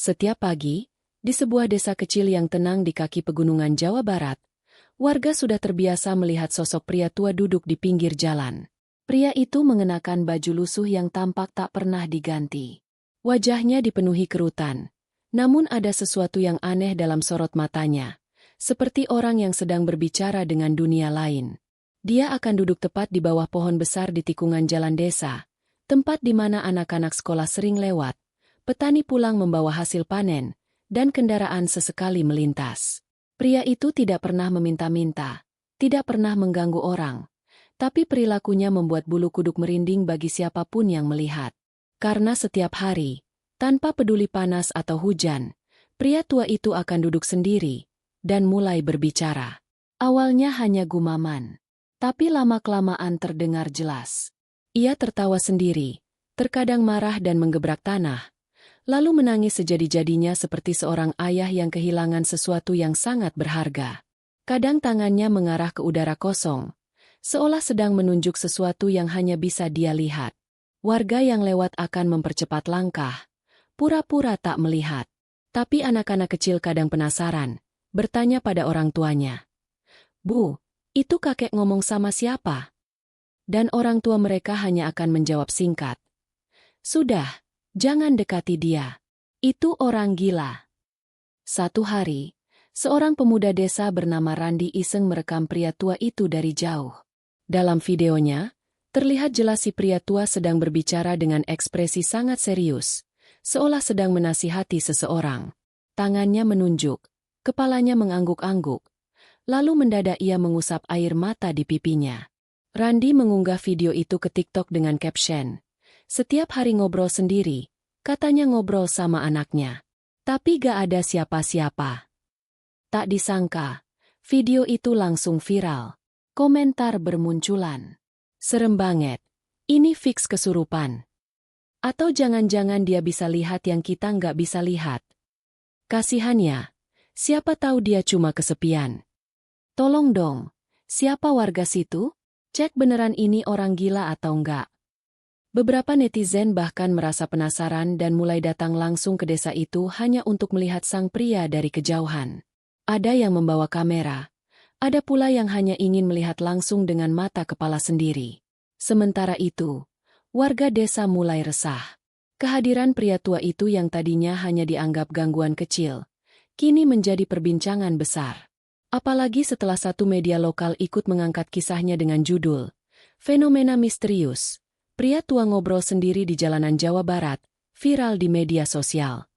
Setiap pagi, di sebuah desa kecil yang tenang di kaki pegunungan Jawa Barat, warga sudah terbiasa melihat sosok pria tua duduk di pinggir jalan. Pria itu mengenakan baju lusuh yang tampak tak pernah diganti. Wajahnya dipenuhi kerutan, namun ada sesuatu yang aneh dalam sorot matanya, seperti orang yang sedang berbicara dengan dunia lain. Dia akan duduk tepat di bawah pohon besar di tikungan jalan desa, tempat di mana anak-anak sekolah sering lewat, petani pulang membawa hasil panen, dan kendaraan sesekali melintas. Pria itu tidak pernah meminta-minta, tidak pernah mengganggu orang, tapi perilakunya membuat bulu kuduk merinding bagi siapapun yang melihat. Karena setiap hari, tanpa peduli panas atau hujan, pria tua itu akan duduk sendiri dan mulai berbicara. Awalnya hanya gumaman, tapi lama-kelamaan terdengar jelas. Ia tertawa sendiri, terkadang marah dan menggebrak tanah, lalu menangis sejadi-jadinya seperti seorang ayah yang kehilangan sesuatu yang sangat berharga. Kadang tangannya mengarah ke udara kosong, seolah sedang menunjuk sesuatu yang hanya bisa dia lihat. Warga yang lewat akan mempercepat langkah, pura-pura tak melihat. Tapi anak-anak kecil kadang penasaran, bertanya pada orang tuanya, "Bu, itu kakek ngomong sama siapa?" Dan orang tua mereka hanya akan menjawab singkat, "Sudah, jangan dekati dia. Itu orang gila." Satu hari, seorang pemuda desa bernama Randi iseng merekam pria tua itu dari jauh. Dalam videonya, terlihat jelas si pria tua sedang berbicara dengan ekspresi sangat serius, seolah sedang menasihati seseorang. Tangannya menunjuk, kepalanya mengangguk-angguk, lalu mendadak ia mengusap air mata di pipinya. Randi mengunggah video itu ke TikTok dengan caption, "Setiap hari ngobrol sendiri," katanya ngobrol sama anaknya. Tapi gak ada siapa-siapa. Tak disangka, video itu langsung viral. Komentar bermunculan. "Serem banget. Ini fix kesurupan. Atau jangan-jangan dia bisa lihat yang kita nggak bisa lihat. Kasihannya, siapa tahu dia cuma kesepian. Tolong dong, siapa warga situ? Cek beneran ini orang gila atau enggak." Beberapa netizen bahkan merasa penasaran dan mulai datang langsung ke desa itu hanya untuk melihat sang pria dari kejauhan. Ada yang membawa kamera, ada pula yang hanya ingin melihat langsung dengan mata kepala sendiri. Sementara itu, warga desa mulai resah. Kehadiran pria tua itu yang tadinya hanya dianggap gangguan kecil, kini menjadi perbincangan besar. Apalagi setelah satu media lokal ikut mengangkat kisahnya dengan judul, "Fenomena Misterius, Pria Tua Ngobrol Sendiri di Jalanan Jawa Barat," viral di media sosial.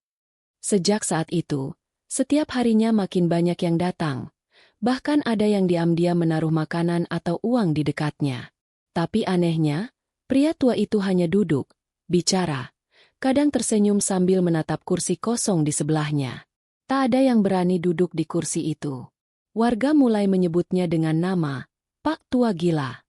Sejak saat itu, setiap harinya makin banyak yang datang, bahkan ada yang diam-diam menaruh makanan atau uang di dekatnya. Tapi anehnya, pria tua itu hanya duduk, bicara, kadang tersenyum sambil menatap kursi kosong di sebelahnya. Tak ada yang berani duduk di kursi itu. Warga mulai menyebutnya dengan nama, Pak Tua Gila.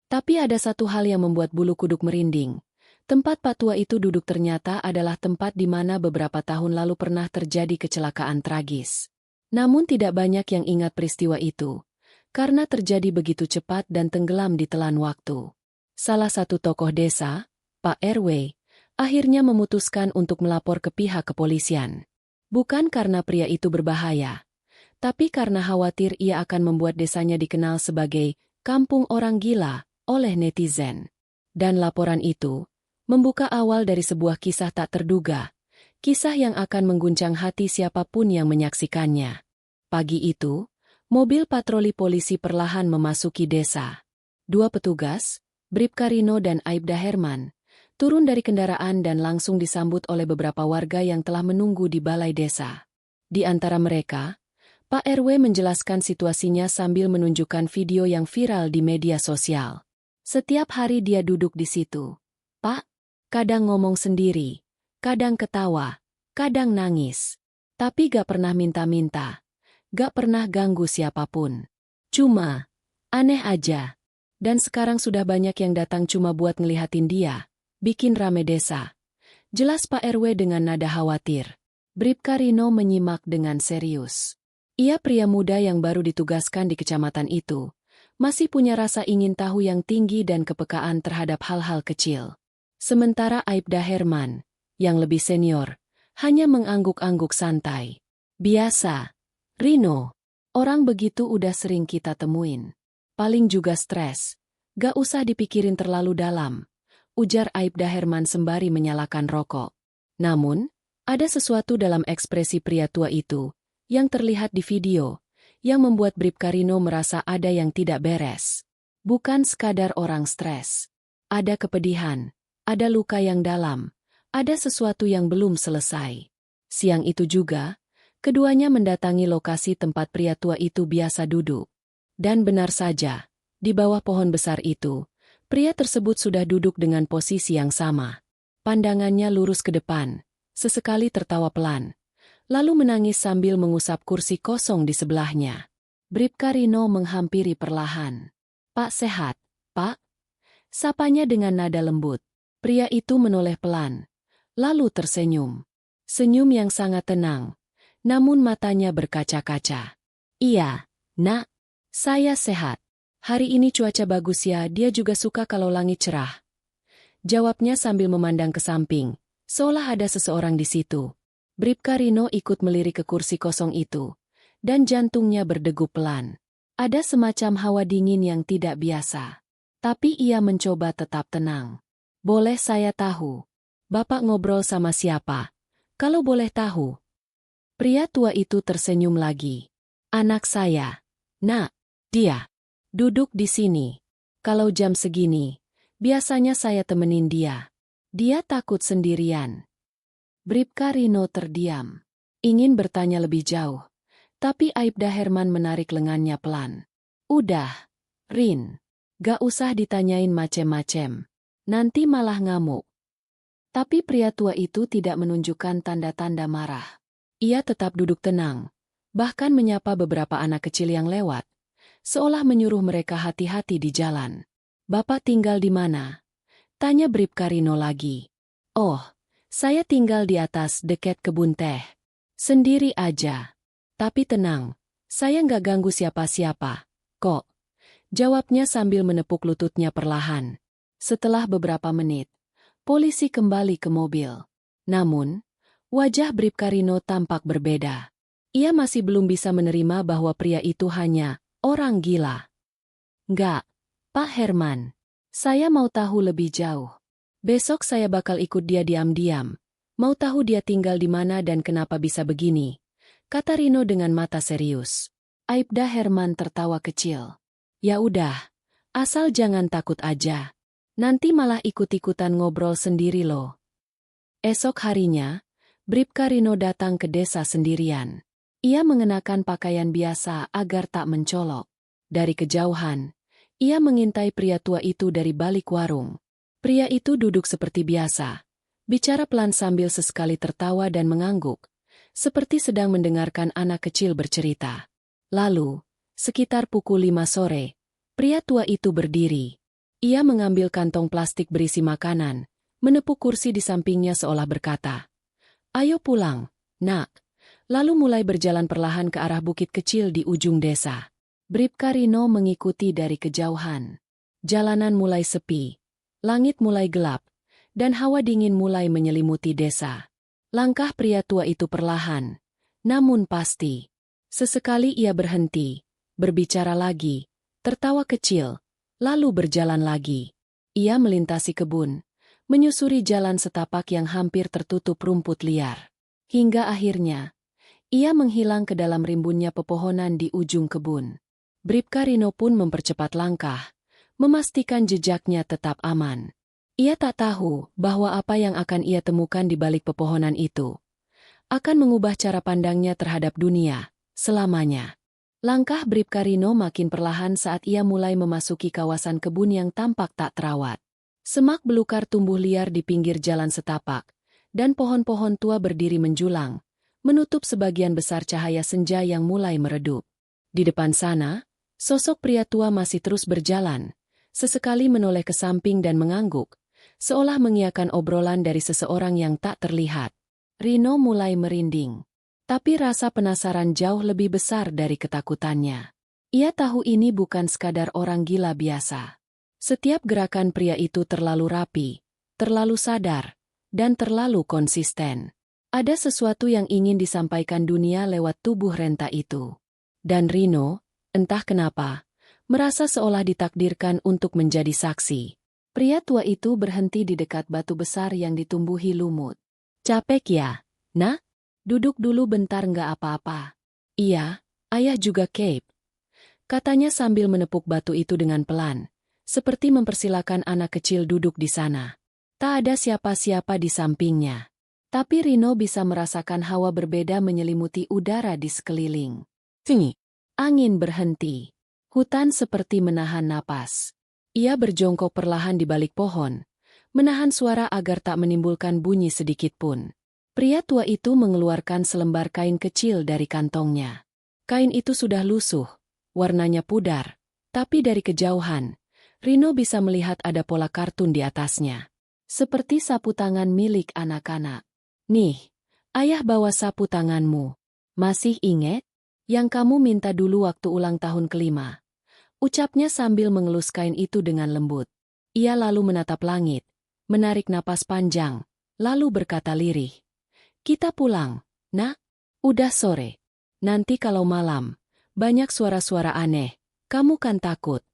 Tapi ada satu hal yang membuat bulu kuduk merinding. Tempat Pak Tua itu duduk ternyata adalah tempat di mana beberapa tahun lalu pernah terjadi kecelakaan tragis. Namun tidak banyak yang ingat peristiwa itu, karena terjadi begitu cepat dan tenggelam di telan waktu. Salah satu tokoh desa, Pak RW, akhirnya memutuskan untuk melapor ke pihak kepolisian. Bukan karena pria itu berbahaya, tapi karena khawatir ia akan membuat desanya dikenal sebagai kampung orang gila oleh netizen. Dan laporan itu membuka awal dari sebuah kisah tak terduga, kisah yang akan mengguncang hati siapapun yang menyaksikannya. Pagi itu, mobil patroli polisi perlahan memasuki desa. Dua petugas, Bribka Rino dan Aibda Herman, turun dari kendaraan dan langsung disambut oleh beberapa warga yang telah menunggu di balai desa. Di antara mereka, Pak RW menjelaskan situasinya sambil menunjukkan video yang viral di media sosial. Setiap hari dia duduk di situ. Pak, kadang ngomong sendiri, kadang ketawa, kadang nangis. Tapi gak pernah minta-minta, gak pernah ganggu siapapun. Cuma, aneh aja. Dan sekarang sudah banyak yang datang cuma buat ngelihatin dia, bikin rame desa. Jelas Pak RW dengan nada khawatir. Bribka Rino menyimak dengan serius. Ia pria muda yang baru ditugaskan di kecamatan itu, masih punya rasa ingin tahu yang tinggi dan kepekaan terhadap hal-hal kecil. Sementara Aibda Herman, yang lebih senior, hanya mengangguk-angguk santai. Biasa, Rino. Orang begitu udah sering kita temuin. Paling juga stres. Gak usah dipikirin terlalu dalam, ujar Aibda Herman sembari menyalakan rokok. Namun, ada sesuatu dalam ekspresi pria tua itu, yang terlihat di video, yang membuat Bribka Rino merasa ada yang tidak beres. Bukan sekadar orang stres. Ada kepedihan, ada luka yang dalam, ada sesuatu yang belum selesai. Siang itu juga, keduanya mendatangi lokasi tempat pria tua itu biasa duduk. Dan benar saja, di bawah pohon besar itu, pria tersebut sudah duduk dengan posisi yang sama. Pandangannya lurus ke depan, sesekali tertawa pelan, lalu menangis sambil mengusap kursi kosong di sebelahnya. Bribka Rino menghampiri perlahan. "Pak sehat, Pak?" Sapanya dengan nada lembut. Pria itu menoleh pelan, lalu tersenyum. Senyum yang sangat tenang, namun matanya berkaca-kaca. "Iya, Nak. Saya sehat. Hari ini cuaca bagus ya, dia juga suka kalau langit cerah." Jawabnya sambil memandang ke samping, seolah ada seseorang di situ. Bribka Rino ikut melirik ke kursi kosong itu, dan jantungnya berdegup pelan. Ada semacam hawa dingin yang tidak biasa. Tapi ia mencoba tetap tenang. "Boleh saya tahu, Bapak ngobrol sama siapa? Kalau boleh tahu." Pria tua itu tersenyum lagi. "Anak saya, Nak. Dia duduk di sini. Kalau jam segini, biasanya saya temenin dia. Dia takut sendirian." Bribka Rino terdiam. Ingin bertanya lebih jauh, tapi Aibda Herman menarik lengannya pelan. "Udah, Rin. Gak usah ditanyain macem-macem. Nanti malah ngamuk." Tapi pria tua itu tidak menunjukkan tanda-tanda marah. Ia tetap duduk tenang, bahkan menyapa beberapa anak kecil yang lewat, seolah menyuruh mereka hati-hati di jalan. "Bapak tinggal di mana?" tanya Bribka Rino lagi. "Oh, saya tinggal di atas dekat kebun teh. Sendiri aja. Tapi tenang, saya nggak ganggu siapa-siapa, kok." Jawabnya sambil menepuk lututnya perlahan. Setelah beberapa menit, polisi kembali ke mobil. Namun, wajah Bribka Rino tampak berbeda. Ia masih belum bisa menerima bahwa pria itu hanya orang gila. "Nggak, Pak Herman. Saya mau tahu lebih jauh. Besok saya bakal ikut dia diam-diam. Mau tahu dia tinggal di mana dan kenapa bisa begini," kata Rino dengan mata serius. Aibda Herman tertawa kecil. "Ya udah, asal jangan takut aja. Nanti malah ikut-ikutan ngobrol sendiri loh." Esok harinya, Bribka Rino datang ke desa sendirian. Ia mengenakan pakaian biasa agar tak mencolok. Dari kejauhan, ia mengintai pria tua itu dari balik warung. Pria itu duduk seperti biasa, bicara pelan sambil sesekali tertawa dan mengangguk, seperti sedang mendengarkan anak kecil bercerita. Lalu, sekitar pukul 5 sore, pria tua itu berdiri. Ia mengambil kantong plastik berisi makanan, menepuk kursi di sampingnya seolah berkata, "Ayo pulang, Nak." Lalu mulai berjalan perlahan ke arah bukit kecil di ujung desa. Bribka Rino mengikuti dari kejauhan. Jalanan mulai sepi, langit mulai gelap, dan hawa dingin mulai menyelimuti desa. Langkah pria tua itu perlahan, namun pasti. Sesekali ia berhenti, berbicara lagi, tertawa kecil, lalu berjalan lagi. Ia melintasi kebun, menyusuri jalan setapak yang hampir tertutup rumput liar. Hingga akhirnya, ia menghilang ke dalam rimbunnya pepohonan di ujung kebun. Bribka Rino pun mempercepat langkah, memastikan jejaknya tetap aman. Ia tak tahu bahwa apa yang akan ia temukan di balik pepohonan itu akan mengubah cara pandangnya terhadap dunia selamanya. Langkah Bribka Rino makin perlahan saat ia mulai memasuki kawasan kebun yang tampak tak terawat. Semak belukar tumbuh liar di pinggir jalan setapak, dan pohon-pohon tua berdiri menjulang, menutup sebagian besar cahaya senja yang mulai meredup. Di depan sana, sosok pria tua masih terus berjalan, sesekali menoleh ke samping dan mengangguk, seolah mengiyakan obrolan dari seseorang yang tak terlihat. Rino mulai merinding. Tapi rasa penasaran jauh lebih besar dari ketakutannya. Ia tahu ini bukan sekadar orang gila biasa. Setiap gerakan pria itu terlalu rapi, terlalu sadar, dan terlalu konsisten. Ada sesuatu yang ingin disampaikan dunia lewat tubuh renta itu. Dan Rino, entah kenapa, merasa seolah ditakdirkan untuk menjadi saksi. Pria tua itu berhenti di dekat batu besar yang ditumbuhi lumut. Capek ya, nak? Duduk dulu bentar nggak apa-apa. Iya, ayah juga Cape. Katanya sambil menepuk batu itu dengan pelan, seperti mempersilakan anak kecil duduk di sana. Tak ada siapa-siapa di sampingnya. Tapi Rino bisa merasakan hawa berbeda menyelimuti udara di sekeliling. Tinggi. Angin berhenti. Hutan seperti menahan napas. Ia berjongkok perlahan di balik pohon, menahan suara agar tak menimbulkan bunyi sedikit pun. Pria tua itu mengeluarkan selembar kain kecil dari kantongnya. Kain itu sudah lusuh, warnanya pudar, tapi dari kejauhan, Rino bisa melihat ada pola kartun di atasnya. Seperti sapu tangan milik anak-anak. Nih, ayah bawa sapu tanganmu. Masih ingat? Yang kamu minta dulu waktu ulang tahun ke-5. Ucapnya sambil mengelus kain itu dengan lembut. Ia lalu menatap langit, menarik napas panjang, lalu berkata lirih. Kita pulang, nak. Udah sore. Nanti kalau malam, banyak suara-suara aneh, kamu kan takut.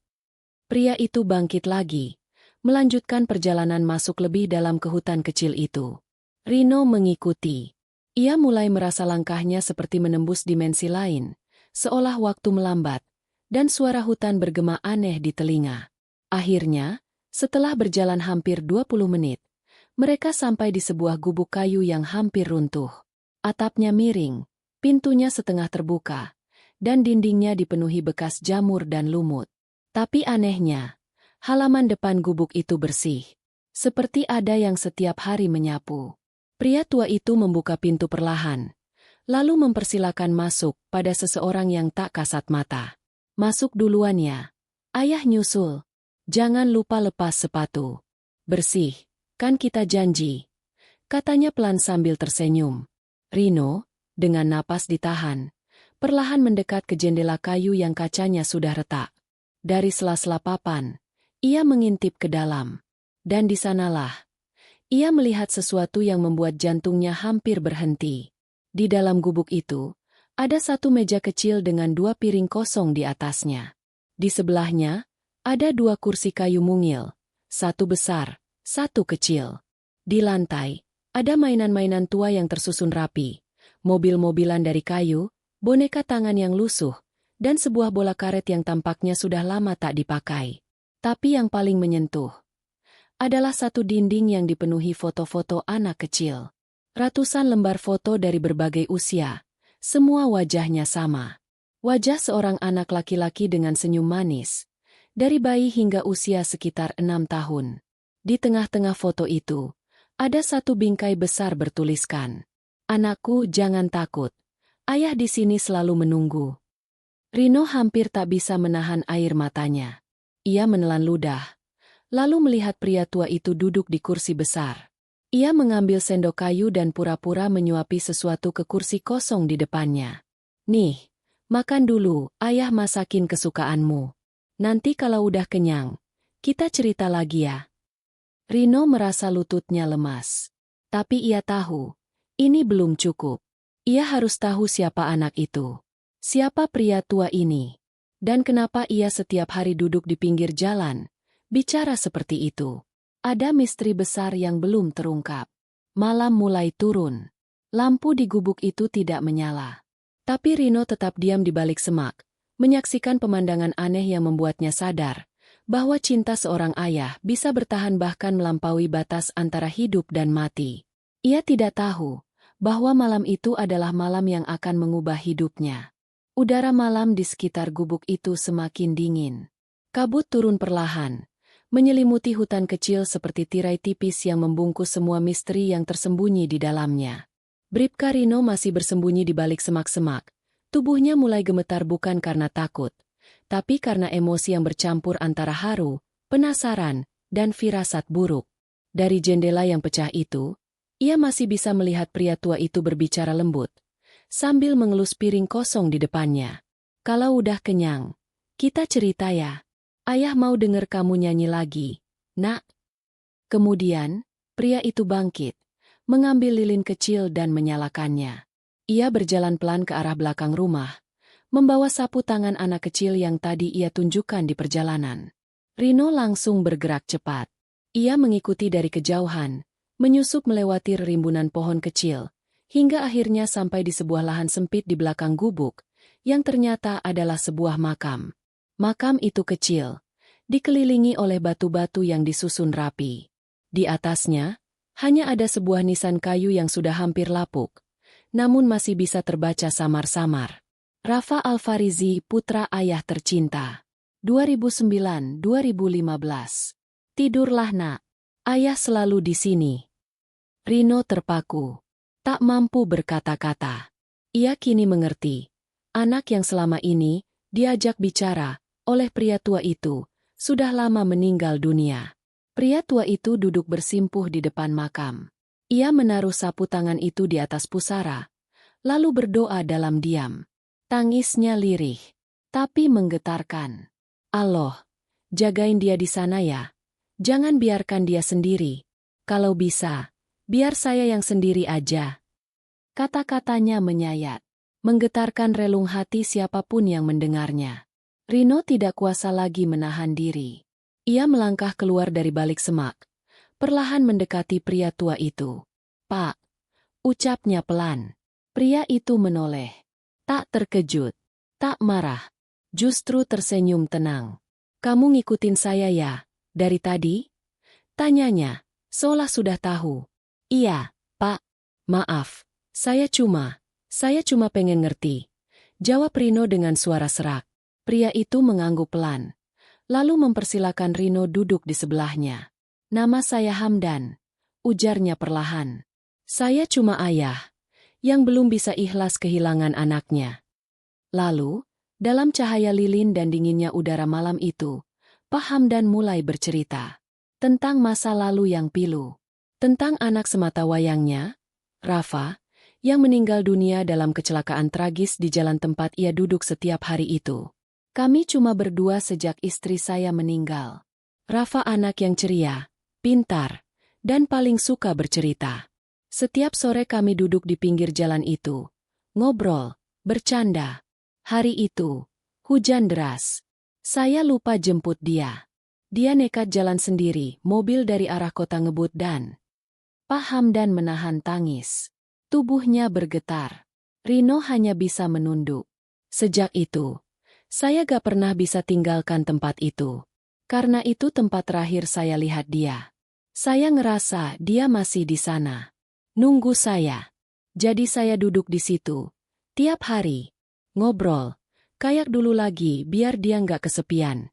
Pria itu bangkit lagi, melanjutkan perjalanan masuk lebih dalam ke hutan kecil itu. Rino mengikuti. Ia mulai merasa langkahnya seperti menembus dimensi lain, seolah waktu melambat, dan suara hutan bergema aneh di telinga. Akhirnya, setelah berjalan hampir 20 menit, mereka sampai di sebuah gubuk kayu yang hampir runtuh. Atapnya miring, pintunya setengah terbuka, dan dindingnya dipenuhi bekas jamur dan lumut. Tapi anehnya, halaman depan gubuk itu bersih, seperti ada yang setiap hari menyapu. Pria tua itu membuka pintu perlahan, lalu mempersilakan masuk pada seseorang yang tak kasat mata. Masuk duluan ya. Ayah nyusul. Jangan lupa lepas sepatu. Bersih, kan kita janji. Katanya pelan sambil tersenyum. Rino, dengan napas ditahan, perlahan mendekat ke jendela kayu yang kacanya sudah retak. Dari sela-sela papan, ia mengintip ke dalam. Dan di sanalah, ia melihat sesuatu yang membuat jantungnya hampir berhenti. Di dalam gubuk itu, ada satu meja kecil dengan 2 piring kosong di atasnya. Di sebelahnya, ada 2 kursi kayu mungil, satu besar, satu kecil. Di lantai, ada mainan-mainan tua yang tersusun rapi, mobil-mobilan dari kayu, boneka tangan yang lusuh, dan sebuah bola karet yang tampaknya sudah lama tak dipakai. Tapi yang paling menyentuh adalah satu dinding yang dipenuhi foto-foto anak kecil. Ratusan lembar foto dari berbagai usia, semua wajahnya sama. Wajah seorang anak laki-laki dengan senyum manis, dari bayi hingga usia sekitar 6 tahun. Di tengah-tengah foto itu, ada satu bingkai besar bertuliskan, "Anakku, jangan takut. Ayah di sini selalu menunggu." Rino hampir tak bisa menahan air matanya. Ia menelan ludah, lalu melihat pria tua itu duduk di kursi besar. Ia mengambil sendok kayu dan pura-pura menyuapi sesuatu ke kursi kosong di depannya. "Nih, makan dulu, ayah masakin kesukaanmu. Nanti kalau udah kenyang, kita cerita lagi ya." Rino merasa lututnya lemas. Tapi ia tahu, ini belum cukup. Ia harus tahu siapa anak itu. Siapa pria tua ini? Dan kenapa ia setiap hari duduk di pinggir jalan, bicara seperti itu? Ada misteri besar yang belum terungkap. Malam mulai turun. Lampu di gubuk itu tidak menyala. Tapi Rino tetap diam di balik semak, menyaksikan pemandangan aneh yang membuatnya sadar bahwa cinta seorang ayah bisa bertahan bahkan melampaui batas antara hidup dan mati. Ia tidak tahu bahwa malam itu adalah malam yang akan mengubah hidupnya. Udara malam di sekitar gubuk itu semakin dingin. Kabut turun perlahan, menyelimuti hutan kecil seperti tirai tipis yang membungkus semua misteri yang tersembunyi di dalamnya. Bribka Rino masih bersembunyi di balik semak-semak. Tubuhnya mulai gemetar bukan karena takut, tapi karena emosi yang bercampur antara haru, penasaran, dan firasat buruk. Dari jendela yang pecah itu, ia masih bisa melihat pria tua itu berbicara lembut, sambil mengelus piring kosong di depannya. "Kalau udah kenyang, kita cerita ya. Ayah mau denger kamu nyanyi lagi, nak." Kemudian, pria itu bangkit, mengambil lilin kecil dan menyalakannya. Ia berjalan pelan ke arah belakang rumah, membawa sapu tangan anak kecil yang tadi ia tunjukkan di perjalanan. Rino langsung bergerak cepat. Ia mengikuti dari kejauhan, menyusup melewati rimbunan pohon kecil, hingga akhirnya sampai di sebuah lahan sempit di belakang gubuk, yang ternyata adalah sebuah makam. Makam itu kecil, dikelilingi oleh batu-batu yang disusun rapi. Di atasnya, hanya ada sebuah nisan kayu yang sudah hampir lapuk, namun masih bisa terbaca samar-samar. Rafa Alfarizi, putra ayah tercinta. 2009-2015. Tidurlah nak. Ayah selalu di sini. Rino terpaku. Tak mampu berkata-kata. Ia kini mengerti. Anak yang selama ini diajak bicara oleh pria tua itu sudah lama meninggal dunia. Pria tua itu duduk bersimpuh di depan makam. Ia menaruh sapu tangan itu di atas pusara, lalu berdoa dalam diam. Tangisnya lirih, tapi menggetarkan. Allah, jagain dia di sana ya. Jangan biarkan dia sendiri. Kalau bisa, biar saya yang sendiri aja. Kata-katanya menyayat, menggetarkan relung hati siapapun yang mendengarnya. Rino tidak kuasa lagi menahan diri. Ia melangkah keluar dari balik semak, perlahan mendekati pria tua itu. Pak, ucapnya pelan. Pria itu menoleh. Tak terkejut, tak marah, justru tersenyum tenang. Kamu ngikutin saya ya, dari tadi? Tanyanya, seolah sudah tahu. Iya, Pak. Maaf, saya cuma pengen ngerti. Jawab Rino dengan suara serak. Pria itu mengangguk pelan, lalu mempersilakan Rino duduk di sebelahnya. Nama saya Hamdan, ujarnya perlahan. Saya cuma ayah yang belum bisa ikhlas kehilangan anaknya. Lalu, dalam cahaya lilin dan dinginnya udara malam itu, Pak Hamdan mulai bercerita tentang masa lalu yang pilu, tentang anak sematawayangnya, Rafa, yang meninggal dunia dalam kecelakaan tragis di jalan tempat ia duduk setiap hari itu. Kami cuma berdua sejak istri saya meninggal. Rafa anak yang ceria, pintar, dan paling suka bercerita. Setiap sore kami duduk di pinggir jalan itu, ngobrol, bercanda. Hari itu, hujan deras. Saya lupa jemput dia. Dia nekat jalan sendiri, mobil dari arah kota ngebut dan Pak Hamdan menahan tangis. Tubuhnya bergetar. Rino hanya bisa menunduk. Sejak itu, saya gak pernah bisa tinggalkan tempat itu. Karena itu tempat terakhir saya lihat dia. Saya ngerasa dia masih di sana. Nunggu saya. Jadi saya duduk di situ. Tiap hari. Ngobrol. Kayak dulu lagi biar dia nggak kesepian.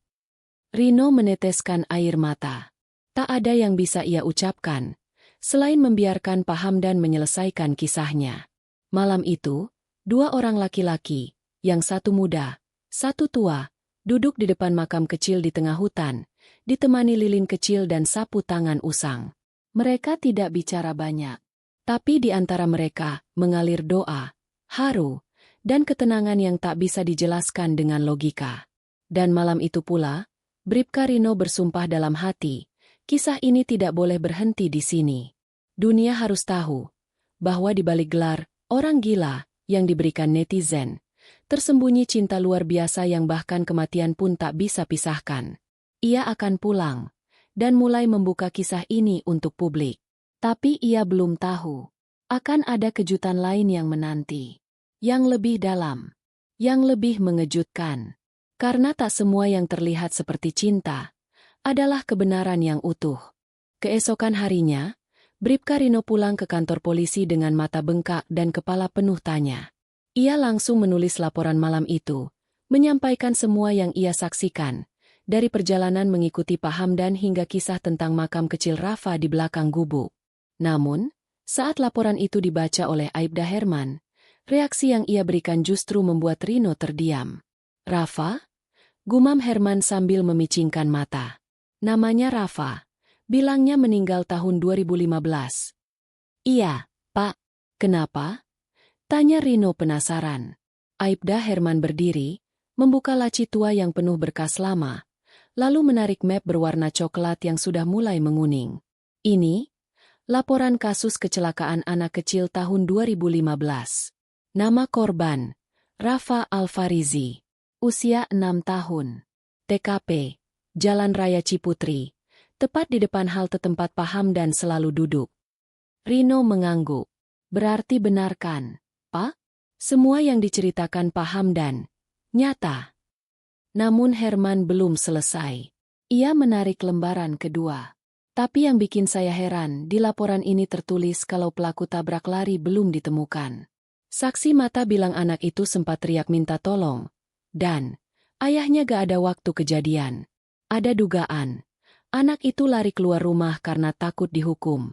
Rino meneteskan air mata. Tak ada yang bisa ia ucapkan, selain membiarkan Pak Hamdan menyelesaikan kisahnya. Malam itu, dua orang laki-laki, yang satu muda, satu tua, duduk di depan makam kecil di tengah hutan, ditemani lilin kecil dan sapu tangan usang. Mereka tidak bicara banyak. Tapi di antara mereka mengalir doa, haru, dan ketenangan yang tak bisa dijelaskan dengan logika. Dan malam itu pula, Bribka Rino bersumpah dalam hati, kisah ini tidak boleh berhenti di sini. Dunia harus tahu bahwa di balik gelar orang gila yang diberikan netizen, tersembunyi cinta luar biasa yang bahkan kematian pun tak bisa pisahkan. Ia akan pulang dan mulai membuka kisah ini untuk publik. Tapi ia belum tahu, akan ada kejutan lain yang menanti. Yang lebih dalam, yang lebih mengejutkan. Karena tak semua yang terlihat seperti cinta, adalah kebenaran yang utuh. Keesokan harinya, Bribka Rino pulang ke kantor polisi dengan mata bengkak dan kepala penuh tanya. Ia langsung menulis laporan malam itu, menyampaikan semua yang ia saksikan, dari perjalanan mengikuti Pak Hamdan hingga kisah tentang makam kecil Rafa di belakang gubuk. Namun, saat laporan itu dibaca oleh Aibda Herman, reaksi yang ia berikan justru membuat Rino terdiam. Rafa? Gumam Herman sambil memicingkan mata. Namanya Rafa. Bilangnya meninggal tahun 2015. Iya, Pak. Kenapa? Tanya Rino penasaran. Aibda Herman berdiri, membuka laci tua yang penuh berkas lama, lalu menarik map berwarna coklat yang sudah mulai menguning. Ini Laporan kasus kecelakaan anak kecil tahun 2015. Nama korban, Rafa Alfarizi. Usia 6 tahun. TKP, Jalan Raya Ciputri. Tepat di depan halte tempat Pak Hamdan selalu duduk. Rino mengangguk. Berarti benarkan, Pak? Semua yang diceritakan Pak Hamdan nyata. Namun Herman belum selesai. Ia menarik lembaran kedua. Tapi yang bikin saya heran, di laporan ini tertulis kalau pelaku tabrak lari belum ditemukan. Saksi mata bilang anak itu sempat teriak minta tolong. Dan ayahnya gak ada waktu kejadian. Ada dugaan. Anak itu lari keluar rumah karena takut dihukum.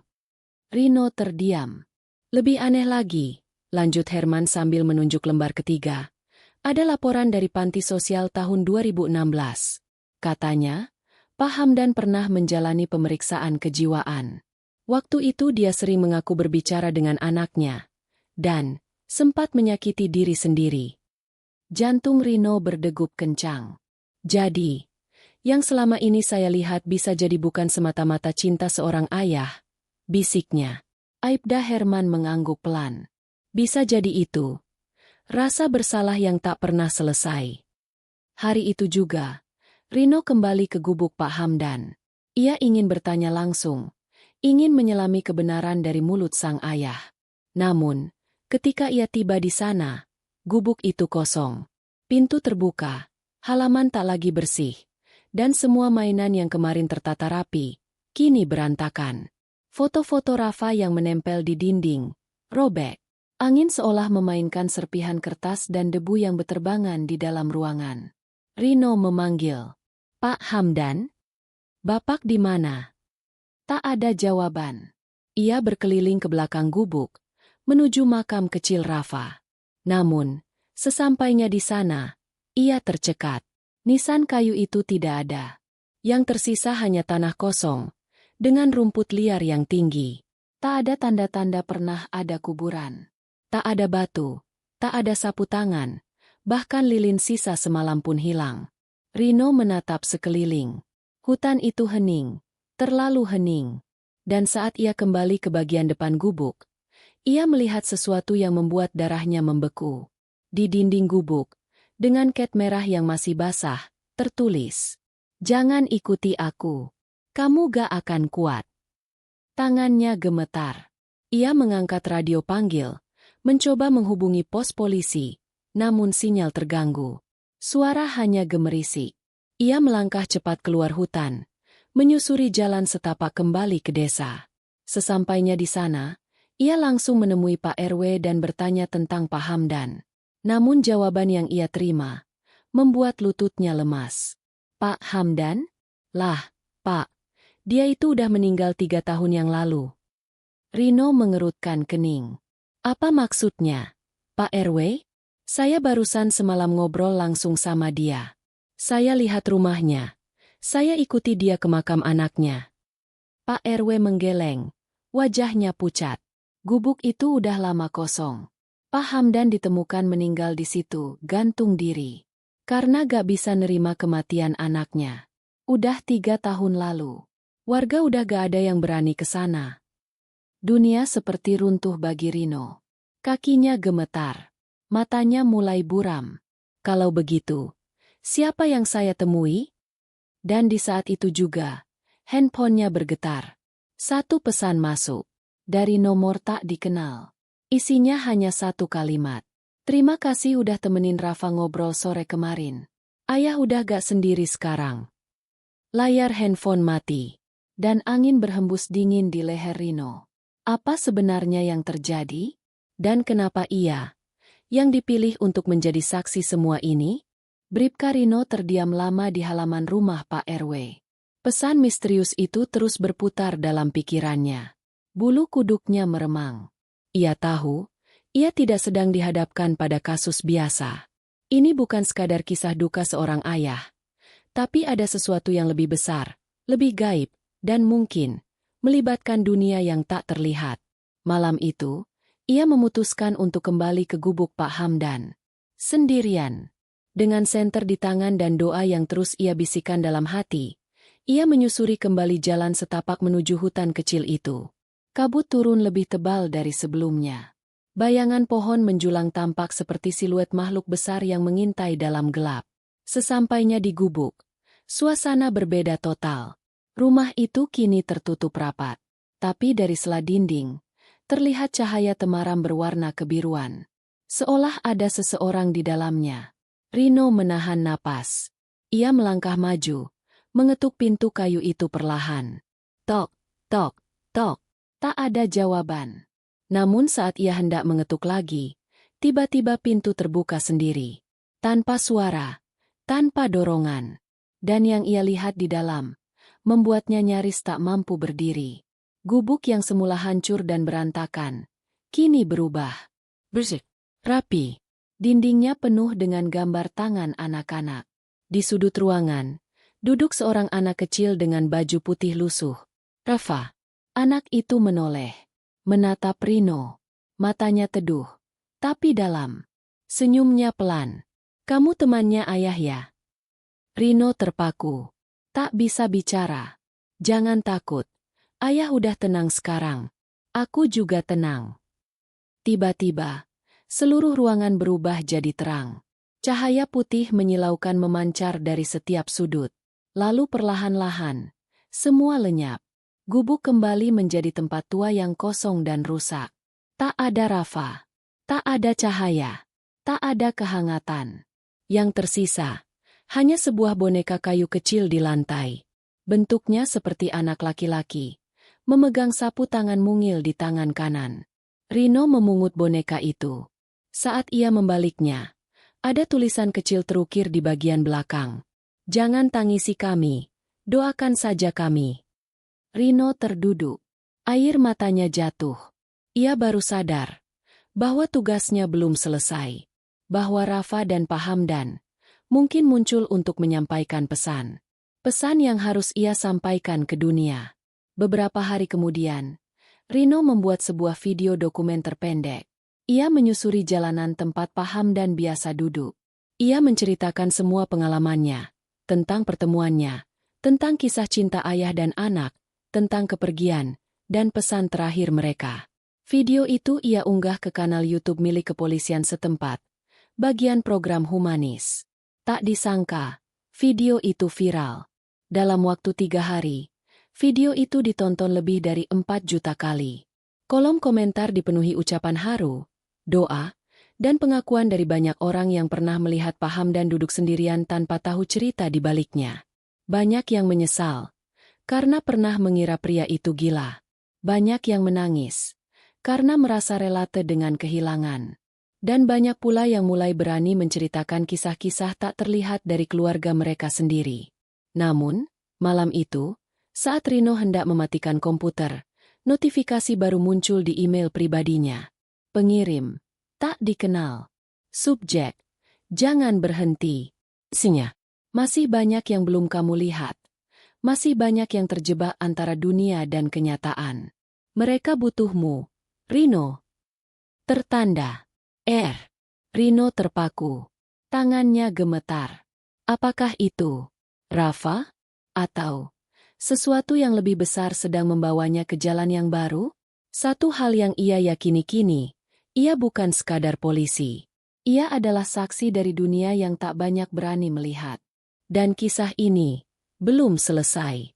Rino terdiam. Lebih aneh lagi, lanjut Herman sambil menunjuk lembar ketiga. Ada laporan dari panti sosial tahun 2016. Katanya, Pak Hamdan pernah menjalani pemeriksaan kejiwaan. Waktu itu dia sering mengaku berbicara dengan anaknya. Dan sempat menyakiti diri sendiri. Jantung Rino berdegup kencang. Jadi, yang selama ini saya lihat bisa jadi bukan semata-mata cinta seorang ayah, bisiknya. Aibda Herman mengangguk pelan. Bisa jadi itu. Rasa bersalah yang tak pernah selesai. Hari itu juga, Rino kembali ke gubuk Pak Hamdan. Ia ingin bertanya langsung, ingin menyelami kebenaran dari mulut sang ayah. Namun, ketika ia tiba di sana, gubuk itu kosong. Pintu terbuka, halaman tak lagi bersih, dan semua mainan yang kemarin tertata rapi, kini berantakan. Foto-foto Rafa yang menempel di dinding, robek. Angin seolah memainkan serpihan kertas dan debu yang beterbangan di dalam ruangan. Rino memanggil. Pak Hamdan? Bapak di mana? Tak ada jawaban. Ia berkeliling ke belakang gubuk, menuju makam kecil Rafa. Namun, sesampainya di sana, ia tercekat. Nisan kayu itu tidak ada. Yang tersisa hanya tanah kosong, dengan rumput liar yang tinggi. Tak ada tanda-tanda pernah ada kuburan. Tak ada batu, tak ada sapu tangan, bahkan lilin sisa semalam pun hilang. Rino menatap sekeliling. Hutan itu hening, terlalu hening. Dan saat ia kembali ke bagian depan gubuk, ia melihat sesuatu yang membuat darahnya membeku. Di dinding gubuk, dengan cat merah yang masih basah, tertulis, "Jangan ikuti aku. Kamu gak akan kuat." Tangannya gemetar. Ia mengangkat radio panggil, mencoba menghubungi pos polisi, namun sinyal terganggu. Suara hanya gemerisik. Ia melangkah cepat keluar hutan, menyusuri jalan setapak kembali ke desa. Sesampainya di sana, ia langsung menemui Pak RW dan bertanya tentang Pak Hamdan. Namun jawaban yang ia terima membuat lututnya lemas. Pak Hamdan? Lah, Pak, dia itu udah meninggal 3 tahun yang lalu. Rino mengerutkan kening. Apa maksudnya, Pak RW? Saya barusan semalam ngobrol langsung sama dia. Saya lihat rumahnya. Saya ikuti dia ke makam anaknya. Pak RW menggeleng. Wajahnya pucat. Gubuk itu udah lama kosong. Pak Hamdan ditemukan meninggal di situ, gantung diri. Karena gak bisa nerima kematian anaknya. Udah 3 tahun lalu. Warga udah gak ada yang berani ke sana. Dunia seperti runtuh bagi Rino. Kakinya gemetar. Matanya mulai buram. Kalau begitu, siapa yang saya temui? Dan di saat itu juga, handphonenya bergetar. Satu pesan masuk. Dari nomor tak dikenal. Isinya hanya satu kalimat. Terima kasih udah temenin Rafa ngobrol sore kemarin. Ayah udah gak sendiri sekarang. Layar handphone mati. Dan angin berhembus dingin di leher Rino. Apa sebenarnya yang terjadi? Dan kenapa ia yang dipilih untuk menjadi saksi semua ini? Bribka Rino terdiam lama di halaman rumah Pak RW. Pesan misterius itu terus berputar dalam pikirannya. Bulu kuduknya meremang. Ia tahu, ia tidak sedang dihadapkan pada kasus biasa. Ini bukan sekadar kisah duka seorang ayah. Tapi ada sesuatu yang lebih besar, lebih gaib, dan mungkin melibatkan dunia yang tak terlihat. Malam itu, ia memutuskan untuk kembali ke gubuk Pak Hamdan. Sendirian. Dengan senter di tangan dan doa yang terus ia bisikan dalam hati, ia menyusuri kembali jalan setapak menuju hutan kecil itu. Kabut turun lebih tebal dari sebelumnya. Bayangan pohon menjulang tampak seperti siluet makhluk besar yang mengintai dalam gelap. Sesampainya di gubuk, suasana berbeda total. Rumah itu kini tertutup rapat. Tapi dari sela dinding, terlihat cahaya temaram berwarna kebiruan. Seolah ada seseorang di dalamnya. Rino menahan napas. Ia melangkah maju, mengetuk pintu kayu itu perlahan. Tok, tok, tok. Tak ada jawaban. Namun saat ia hendak mengetuk lagi, tiba-tiba pintu terbuka sendiri. Tanpa suara, tanpa dorongan. Dan yang ia lihat di dalam, membuatnya nyaris tak mampu berdiri. Gubuk yang semula hancur dan berantakan, kini berubah. Bersih, rapi. Dindingnya penuh dengan gambar tangan anak-anak. Di sudut ruangan, duduk seorang anak kecil dengan baju putih lusuh. Rafa. Anak itu menoleh, menatap Rino. Matanya teduh, tapi dalam. Senyumnya pelan. Kamu temannya ayah ya? Rino terpaku. Tak bisa bicara. Jangan takut. Ayah udah tenang sekarang. Aku juga tenang. Tiba-tiba, seluruh ruangan berubah jadi terang. Cahaya putih menyilaukan memancar dari setiap sudut. Lalu perlahan-lahan, semua lenyap. Gubuk kembali menjadi tempat tua yang kosong dan rusak. Tak ada Rafa. Tak ada cahaya. Tak ada kehangatan. Yang tersisa, hanya sebuah boneka kayu kecil di lantai. Bentuknya seperti anak laki-laki, memegang sapu tangan mungil di tangan kanan. Rino memungut boneka itu. Saat ia membaliknya, ada tulisan kecil terukir di bagian belakang. Jangan tangisi kami, doakan saja kami. Rino terduduk. Air matanya jatuh. Ia baru sadar bahwa tugasnya belum selesai. Bahwa Rafa dan Pak Hamdan mungkin muncul untuk menyampaikan pesan. Pesan yang harus ia sampaikan ke dunia. Beberapa hari kemudian, Rino membuat sebuah video dokumenter pendek. Ia menyusuri jalanan tempat Pak Hamdan biasa duduk. Ia menceritakan semua pengalamannya, tentang pertemuannya, tentang kisah cinta ayah dan anak, tentang kepergian, dan pesan terakhir mereka. Video itu ia unggah ke kanal YouTube milik kepolisian setempat, bagian program humanis. Tak disangka, video itu viral. Dalam waktu 3 hari, video itu ditonton lebih dari 4 juta kali. Kolom komentar dipenuhi ucapan haru, doa, dan pengakuan dari banyak orang yang pernah melihat Pak Hamdan duduk sendirian tanpa tahu cerita di baliknya. Banyak yang menyesal karena pernah mengira pria itu gila. Banyak yang menangis karena merasa relate dengan kehilangan. Dan banyak pula yang mulai berani menceritakan kisah-kisah tak terlihat dari keluarga mereka sendiri. Namun, malam itu, saat Rino hendak mematikan komputer, notifikasi baru muncul di email pribadinya. Pengirim, tak dikenal. Subjek, jangan berhenti. Isinya, masih banyak yang belum kamu lihat. Masih banyak yang terjebak antara dunia dan kenyataan. Mereka butuhmu, Rino. Tertanda. Rino terpaku. Tangannya gemetar. Apakah itu Rafa? Atau sesuatu yang lebih besar sedang membawanya ke jalan yang baru? Satu hal yang ia yakini kini, ia bukan sekadar polisi. Ia adalah saksi dari dunia yang tak banyak berani melihat. Dan kisah ini belum selesai.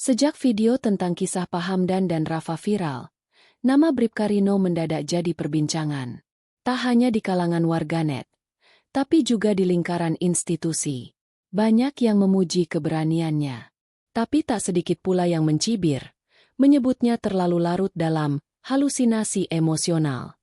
Sejak video tentang kisah Pak Hamdan dan Rafa viral, nama Bribka Rino mendadak jadi perbincangan. Tak hanya di kalangan warganet, tapi juga di lingkaran institusi. Banyak yang memuji keberaniannya. Tapi tak sedikit pula yang mencibir, menyebutnya terlalu larut dalam halusinasi emosional.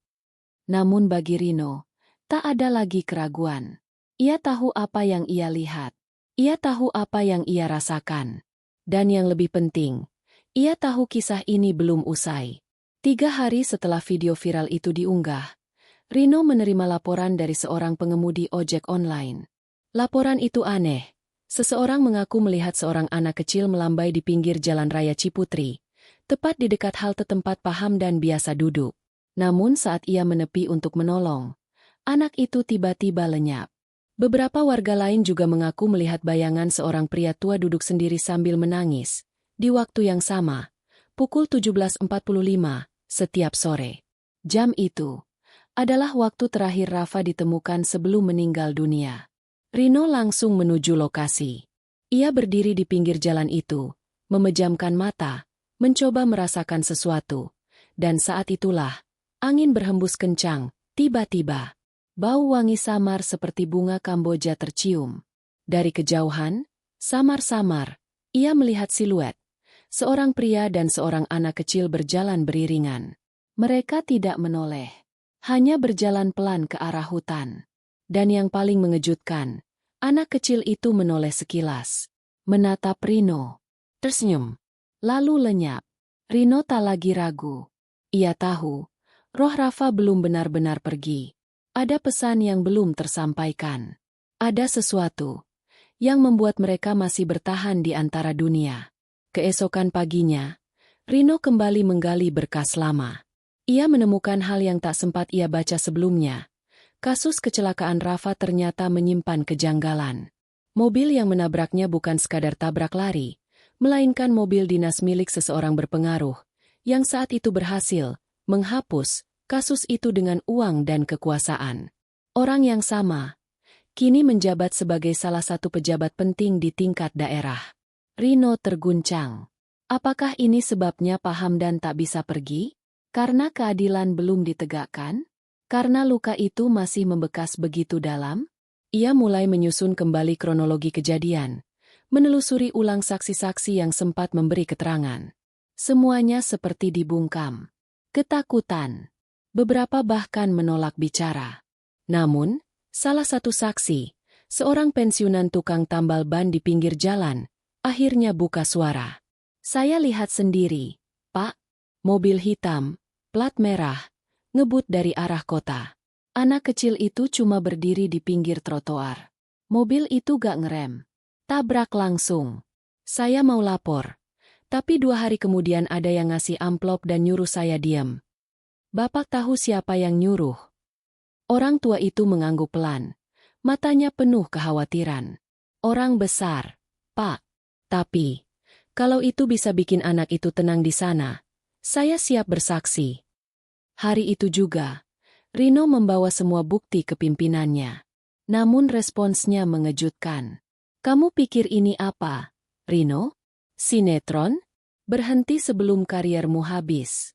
Namun bagi Rino, tak ada lagi keraguan. Ia tahu apa yang ia lihat. Ia tahu apa yang ia rasakan. Dan yang lebih penting, ia tahu kisah ini belum usai. 3 hari setelah video viral itu diunggah, Rino menerima laporan dari seorang pengemudi ojek online. Laporan itu aneh. Seseorang mengaku melihat seorang anak kecil melambai di pinggir jalan raya Ciputri, tepat di dekat halte tempat Pak Hamdan biasa duduk. Namun saat ia menepi untuk menolong, anak itu tiba-tiba lenyap. Beberapa warga lain juga mengaku melihat bayangan seorang pria tua duduk sendiri sambil menangis. Di waktu yang sama, pukul 17.45, setiap sore. Jam itu adalah waktu terakhir Rafa ditemukan sebelum meninggal dunia. Rino langsung menuju lokasi. Ia berdiri di pinggir jalan itu, memejamkan mata, mencoba merasakan sesuatu. Dan saat itulah, angin berhembus kencang, tiba-tiba. Bau wangi samar seperti bunga Kamboja tercium. Dari kejauhan, samar-samar, ia melihat siluet. Seorang pria dan seorang anak kecil berjalan beriringan. Mereka tidak menoleh. Hanya berjalan pelan ke arah hutan. Dan yang paling mengejutkan, anak kecil itu menoleh sekilas. Menatap Rino. Tersenyum. Lalu lenyap. Rino tak lagi ragu. Ia tahu, roh Rafa belum benar-benar pergi. Ada pesan yang belum tersampaikan. Ada sesuatu yang membuat mereka masih bertahan di antara dunia. Keesokan paginya, Rino kembali menggali berkas lama. Ia menemukan hal yang tak sempat ia baca sebelumnya. Kasus kecelakaan Rafa ternyata menyimpan kejanggalan. Mobil yang menabraknya bukan sekadar tabrak lari, melainkan mobil dinas milik seseorang berpengaruh, yang saat itu berhasil menghapus kasus itu dengan uang dan kekuasaan. Orang yang sama, kini menjabat sebagai salah satu pejabat penting di tingkat daerah. Rino terguncang. Apakah ini sebabnya Pak Hamdan tak bisa pergi? Karena keadilan belum ditegakkan? Karena luka itu masih membekas begitu dalam? Ia mulai menyusun kembali kronologi kejadian, menelusuri ulang saksi-saksi yang sempat memberi keterangan. Semuanya seperti dibungkam. Ketakutan. Beberapa bahkan menolak bicara. Namun, salah satu saksi, seorang pensiunan tukang tambal ban di pinggir jalan, akhirnya buka suara. Saya lihat sendiri, Pak. Mobil hitam, plat merah, ngebut dari arah kota. Anak kecil itu cuma berdiri di pinggir trotoar. Mobil itu gak ngerem. Tabrak langsung. Saya mau lapor. Tapi 2 hari kemudian ada yang ngasih amplop dan nyuruh saya diam. Bapak tahu siapa yang nyuruh? Orang tua itu mengangguk pelan. Matanya penuh kekhawatiran. Orang besar, Pak. Tapi, kalau itu bisa bikin anak itu tenang di sana, saya siap bersaksi. Hari itu juga, Rino membawa semua bukti ke pimpinannya. Namun responsnya mengejutkan. Kamu pikir ini apa, Rino? Sinetron? Berhenti sebelum kariermu habis.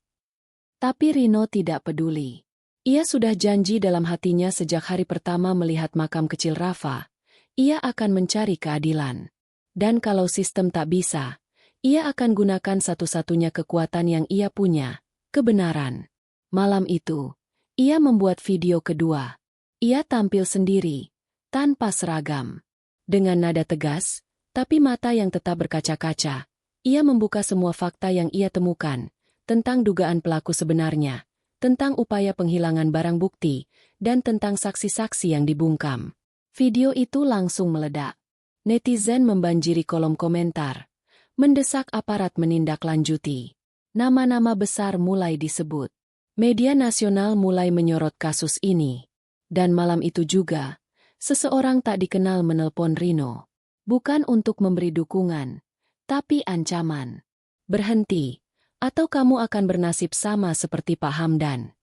Tapi Rino tidak peduli. Ia sudah janji dalam hatinya sejak hari pertama melihat makam kecil Rafa. Ia akan mencari keadilan. Dan kalau sistem tak bisa, ia akan gunakan satu-satunya kekuatan yang ia punya, kebenaran. Malam itu, ia membuat video kedua. Ia tampil sendiri, tanpa seragam. Dengan nada tegas, tapi mata yang tetap berkaca-kaca, ia membuka semua fakta yang ia temukan, tentang dugaan pelaku sebenarnya, tentang upaya penghilangan barang bukti, dan tentang saksi-saksi yang dibungkam. Video itu langsung meledak. Netizen membanjiri kolom komentar, mendesak aparat menindaklanjuti. Nama-nama besar mulai disebut. Media nasional mulai menyorot kasus ini. Dan malam itu juga, seseorang tak dikenal menelpon Rino. Bukan untuk memberi dukungan, tapi ancaman. Berhenti. Atau kamu akan bernasib sama seperti Pak Hamdan.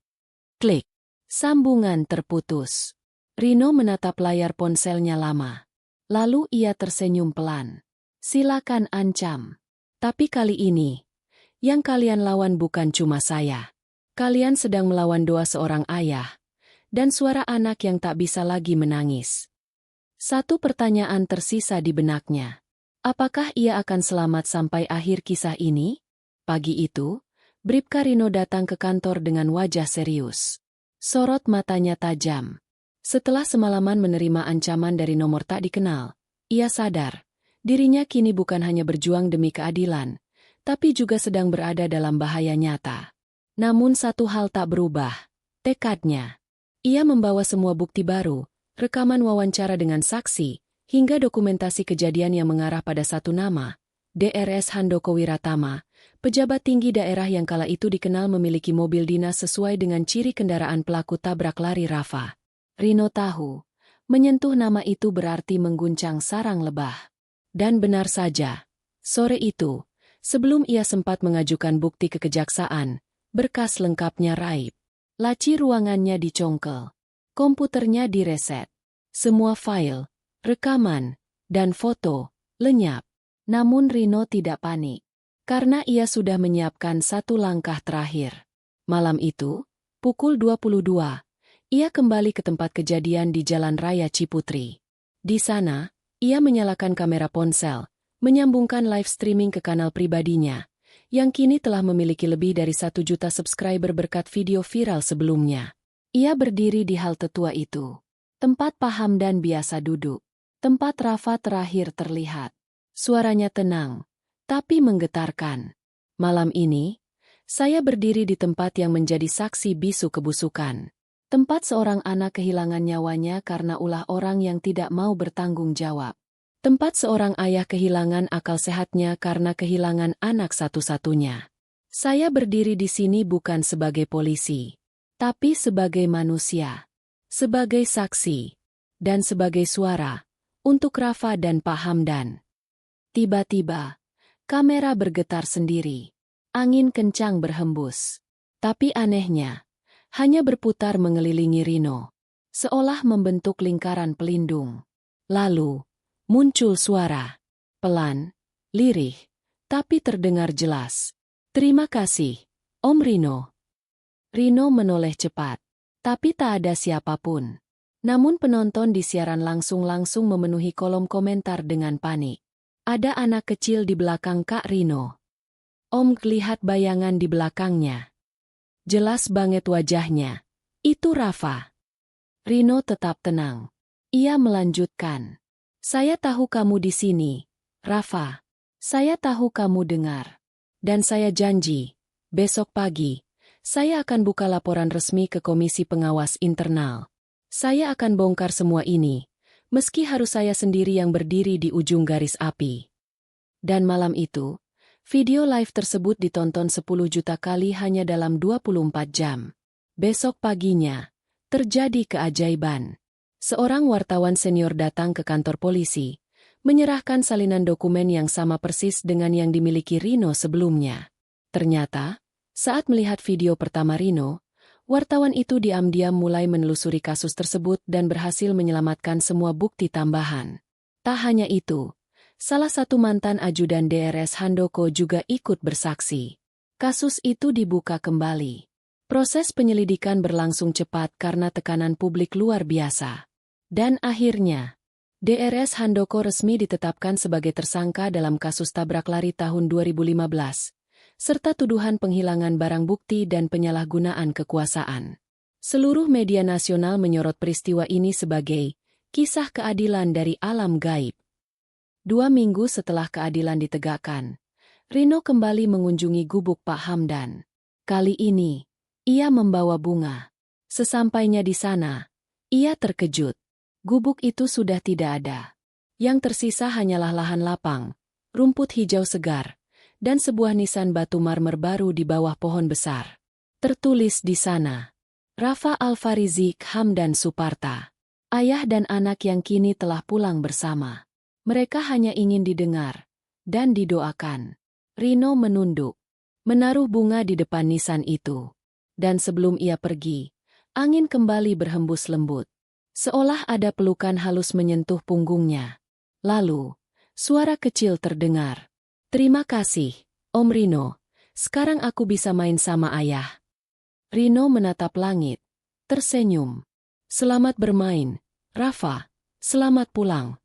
Klik. Sambungan terputus. Rino menatap layar ponselnya lama. Lalu ia tersenyum pelan. Silakan ancam. Tapi kali ini, yang kalian lawan bukan cuma saya. Kalian sedang melawan doa seorang ayah, dan suara anak yang tak bisa lagi menangis. Satu pertanyaan tersisa di benaknya. Apakah ia akan selamat sampai akhir kisah ini? Pagi itu, Bribka Rino datang ke kantor dengan wajah serius. Sorot matanya tajam. Setelah semalaman menerima ancaman dari nomor tak dikenal, ia sadar, dirinya kini bukan hanya berjuang demi keadilan, tapi juga sedang berada dalam bahaya nyata. Namun satu hal tak berubah, tekadnya. Ia membawa semua bukti baru, rekaman wawancara dengan saksi, hingga dokumentasi kejadian yang mengarah pada satu nama, DRS Handoko Wiratama, pejabat tinggi daerah yang kala itu dikenal memiliki mobil dinas sesuai dengan ciri kendaraan pelaku tabrak lari Rafa. Rino tahu, Menyentuh nama itu berarti mengguncang sarang lebah. Dan benar saja, sore itu, sebelum ia sempat mengajukan bukti ke kejaksaan, berkas lengkapnya raib. Laci ruangannya dicongkel. Komputernya direset. Semua file, rekaman, dan foto lenyap. Namun Rino tidak panik. Karena ia sudah menyiapkan satu langkah terakhir. Malam itu, pukul 22, ia kembali ke tempat kejadian di Jalan Raya Ciputri. Di sana, ia menyalakan kamera ponsel, menyambungkan live streaming ke kanal pribadinya, yang kini telah memiliki lebih dari 1 juta subscriber berkat video viral sebelumnya. Ia berdiri di halte tua itu. Tempat Pak Hamdan biasa duduk. Tempat Rafa terakhir terlihat. Suaranya tenang, tapi menggetarkan. Malam ini, saya berdiri di tempat yang menjadi saksi bisu kebusukan. Tempat seorang anak kehilangan nyawanya karena ulah orang yang tidak mau bertanggung jawab. Tempat seorang ayah kehilangan akal sehatnya karena kehilangan anak satu-satunya. Saya berdiri di sini bukan sebagai polisi, tapi sebagai manusia, sebagai saksi, dan sebagai suara untuk Rafa dan Pak Hamdan. Tiba-tiba, kamera bergetar sendiri. Angin kencang berhembus. Tapi anehnya, hanya berputar mengelilingi Rino, seolah membentuk lingkaran pelindung. Lalu, muncul suara. Pelan, lirih, tapi terdengar jelas. "Terima kasih, Om Rino." Rino menoleh cepat, tapi tak ada siapapun. Namun penonton di siaran langsung memenuhi kolom komentar dengan panik. Ada anak kecil di belakang Kak Rino. Om lihat bayangan di belakangnya. Jelas banget wajahnya. Itu Rafa. Rino tetap tenang. Ia melanjutkan. "Saya tahu kamu di sini, Rafa. Saya tahu kamu dengar. Dan saya janji, besok pagi, saya akan buka laporan resmi ke Komisi Pengawas Internal. Saya akan bongkar semua ini, meski harus saya sendiri yang berdiri di ujung garis api." Dan malam itu, video live tersebut ditonton 10 juta kali hanya dalam 24 jam. Besok paginya, terjadi keajaiban. Seorang wartawan senior datang ke kantor polisi, menyerahkan salinan dokumen yang sama persis dengan yang dimiliki Rino sebelumnya. Ternyata, saat melihat video pertama Rino, wartawan itu diam-diam mulai menelusuri kasus tersebut dan berhasil menyelamatkan semua bukti tambahan. Tak hanya itu, salah satu mantan ajudan DRS Handoko juga ikut bersaksi. Kasus itu dibuka kembali. Proses penyelidikan berlangsung cepat karena tekanan publik luar biasa. Dan akhirnya, DRS Handoko resmi ditetapkan sebagai tersangka dalam kasus tabrak lari tahun 2015, serta tuduhan penghilangan barang bukti dan penyalahgunaan kekuasaan. Seluruh media nasional menyorot peristiwa ini sebagai kisah keadilan dari alam gaib. 2 minggu setelah keadilan ditegakkan, Rino kembali mengunjungi gubuk Pak Hamdan. Kali ini, ia membawa bunga. Sesampainya di sana, ia terkejut. Gubuk itu sudah tidak ada. Yang tersisa hanyalah lahan lapang, rumput hijau segar, dan sebuah nisan batu marmer baru di bawah pohon besar. Tertulis di sana, Rafa Alfarizi Hamdan Suparta, ayah dan anak yang kini telah pulang bersama. Mereka hanya ingin didengar dan didoakan. Rino menunduk, menaruh bunga di depan nisan itu. Dan sebelum ia pergi, angin kembali berhembus lembut. Seolah ada pelukan halus menyentuh punggungnya. Lalu, suara kecil terdengar. "Terima kasih, Om Rino. Sekarang aku bisa main sama ayah." Rino menatap langit, tersenyum. "Selamat bermain, Rafa. Selamat pulang."